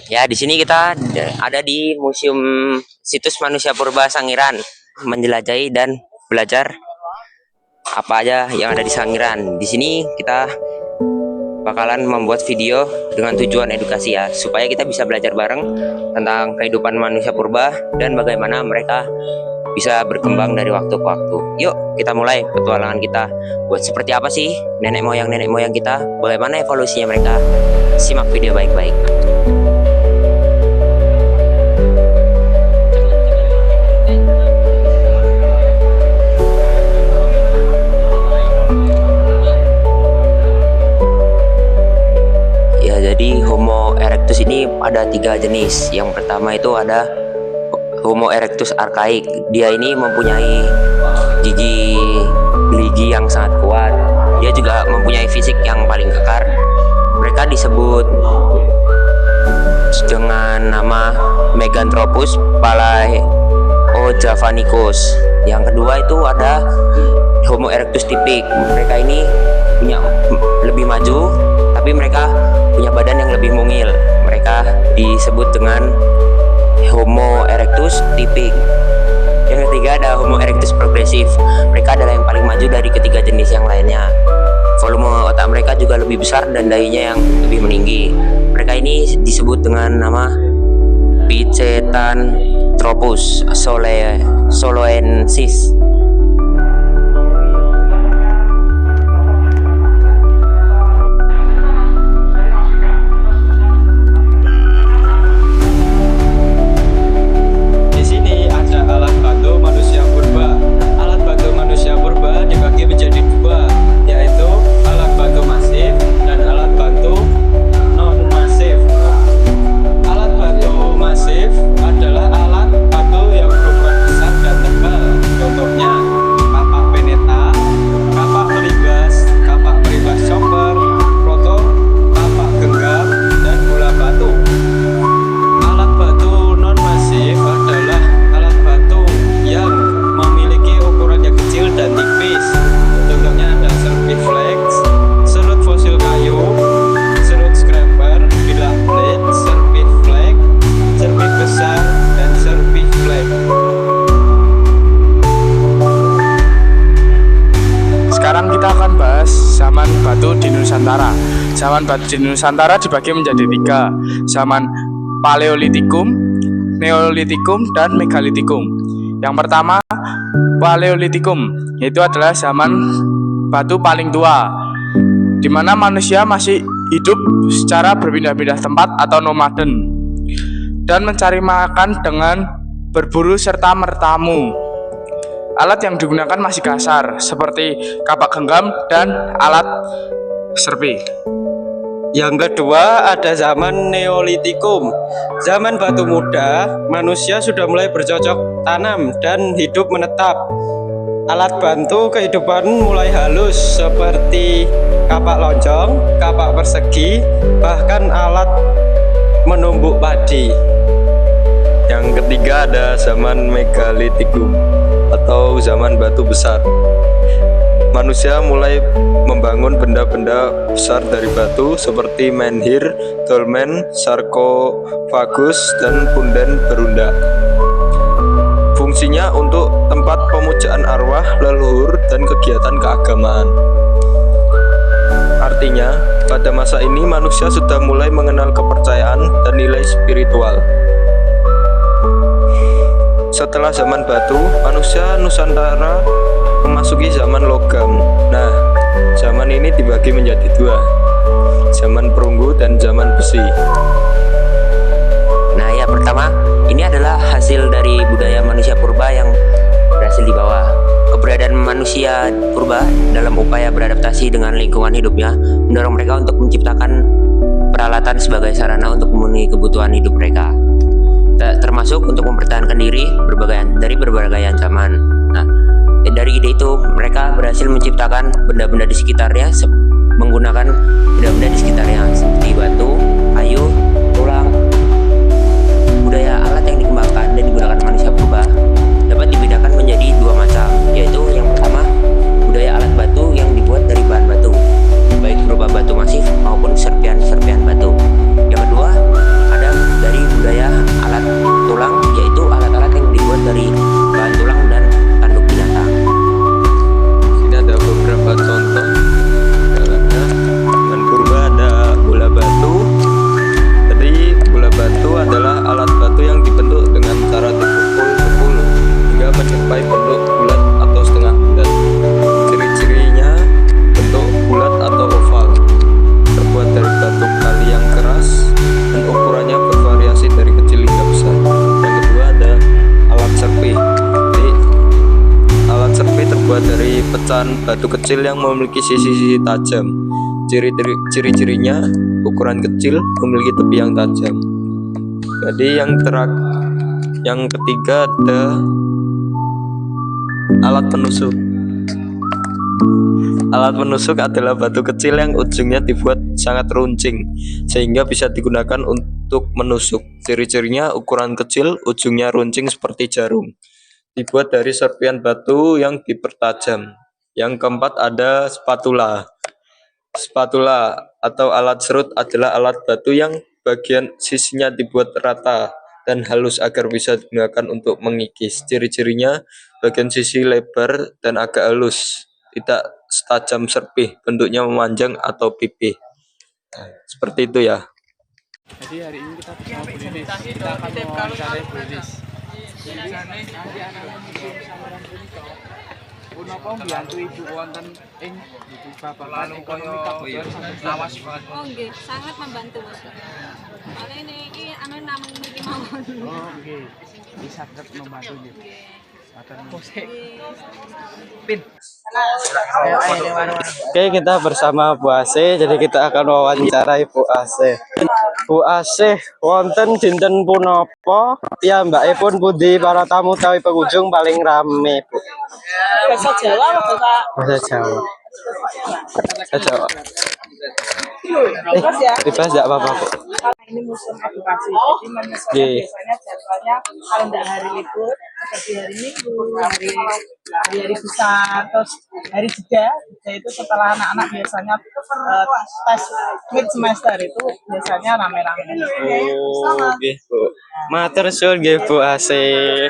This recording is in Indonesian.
Ya, di sini kita ada di Museum Situs Manusia Purba Sangiran, menjelajahi dan belajar apa aja yang ada di Sangiran. Di sini kita bakalan membuat video dengan tujuan edukasi ya, supaya kita bisa belajar bareng tentang kehidupan manusia purba dan bagaimana mereka bisa berkembang dari waktu ke waktu. Yuk, kita mulai petualangan kita. Buat seperti apa sih nenek moyang kita? Bagaimana evolusinya mereka? Simak video baik-baik. Jadi Homo erectus ini ada 3 jenis. Yang pertama itu ada Homo erectus archaik. Dia ini mempunyai gigi yang sangat kuat. Dia juga mempunyai fisik yang paling kekar. Mereka disebut dengan nama Meganthropus palaeojavanicus. Yang kedua itu ada Homo erectus typic. Mereka ini punya lebih maju, tapi mereka punya badan yang lebih mungil. Mereka disebut dengan Homo erectus typic. Yang ketiga ada Homo erectus progressive. Mereka adalah yang paling maju dari ketiga jenis yang lainnya. Volume otak mereka juga lebih besar dan dahinya yang lebih meninggi. Mereka ini disebut dengan nama Pithecanthropus soloensis. Sekarang kita akan bahas zaman batu di Nusantara. Zaman batu di Nusantara dibagi menjadi 3, zaman Paleolitikum, Neolitikum, dan Megalitikum. Yang pertama, Paleolitikum, yaitu adalah zaman batu paling tua, di mana manusia masih hidup secara berpindah-pindah tempat atau nomaden, dan mencari makan dengan berburu serta mertamu. Alat yang digunakan masih kasar, seperti kapak genggam dan alat serpi. Yang kedua ada zaman Neolitikum. Zaman batu muda, manusia sudah mulai bercocok tanam dan hidup menetap. Alat bantu kehidupan mulai halus, seperti kapak lonjong, kapak persegi, bahkan alat menumbuk padi. Yang ketiga ada zaman Megalitikum atau zaman batu besar. Manusia mulai membangun benda-benda besar dari batu seperti menhir, dolmen, sarkofagus, dan punden berunda. Fungsinya untuk tempat pemujaan arwah, leluhur, dan kegiatan keagamaan. Artinya, pada masa ini manusia sudah mulai mengenal kepercayaan dan nilai spiritual. Setelah zaman batu, manusia Nusantara memasuki zaman logam. Nah, zaman ini dibagi menjadi 2, zaman perunggu dan zaman besi. Nah, ya pertama, ini adalah hasil dari budaya manusia purba yang berhasil dibawa. Keberadaan manusia purba dalam upaya beradaptasi dengan lingkungan hidupnya mendorong mereka untuk menciptakan peralatan sebagai sarana untuk memenuhi kebutuhan hidup mereka, termasuk untuk mempertahankan diri dari berbagai ancaman. Nah, dari ide itu mereka berhasil menciptakan benda-benda di sekitarnya menggunakan benda-benda di sekitarnya seperti batu, kayu, tulang. Budaya alat yang dikembangkan dan digunakan manusia purba dapat dibedakan menjadi 2 macam, yaitu yang pertama budaya alat batu yang dibuat dari bahan batu, baik berupa batu masif maupun serpian-serpian batu. Yang kedua ada batu kecil yang memiliki sisi-sisi tajam. Ciri-cirinya ukuran kecil, memiliki tepi yang tajam. Jadi yang ketiga ada alat penusuk. Alat penusuk adalah batu kecil yang ujungnya dibuat sangat runcing sehingga bisa digunakan untuk menusuk. Ciri-cirinya ukuran kecil, ujungnya runcing seperti jarum. Dibuat dari serpian batu yang dipertajam. Yang keempat ada spatula. Spatula atau alat serut adalah alat batu yang bagian sisinya dibuat rata dan halus agar bisa digunakan untuk mengikis. Ciri-cirinya bagian sisi lebar dan agak halus, tidak setajam serpih, bentuknya memanjang atau pipih. Seperti itu ya. Jadi hari ini kita bersama Bu Lilis. Kita akan mewawancarai Bu Lilis. Punapa mbiyantu Ibu wonten ing babagan ekonomi kabupaten sampun lawas banget. Oh nggih, sangat membantu Mas. Soalnya ini anu namung niki mawon. Oh nggih. Bisa saged membantu nggih. Oke, kita bersama Bu Asih. Jadi kita akan wawancarai Bu Asih. Bu Asih, wonten dinten punapa piyambakipun pundi para tamu utawi pengunjung paling rame, Bu? Bahasa Jawa apa Bahasa Jawa. Bahasa Jawa. Bebas ya? Bebas enggak apa-apa, Bu. Ini musim edukasi. Jadi menyesuaikan Iya. biasanya jadwalnya kalau tidak hari libur seperti hari Minggu, hari besar, terus hari jeda itu setelah anak-anak biasanya tes mid semester itu biasanya rame-rame. Oh, nggih, Bu. Matur suwun nggih Bu Asih.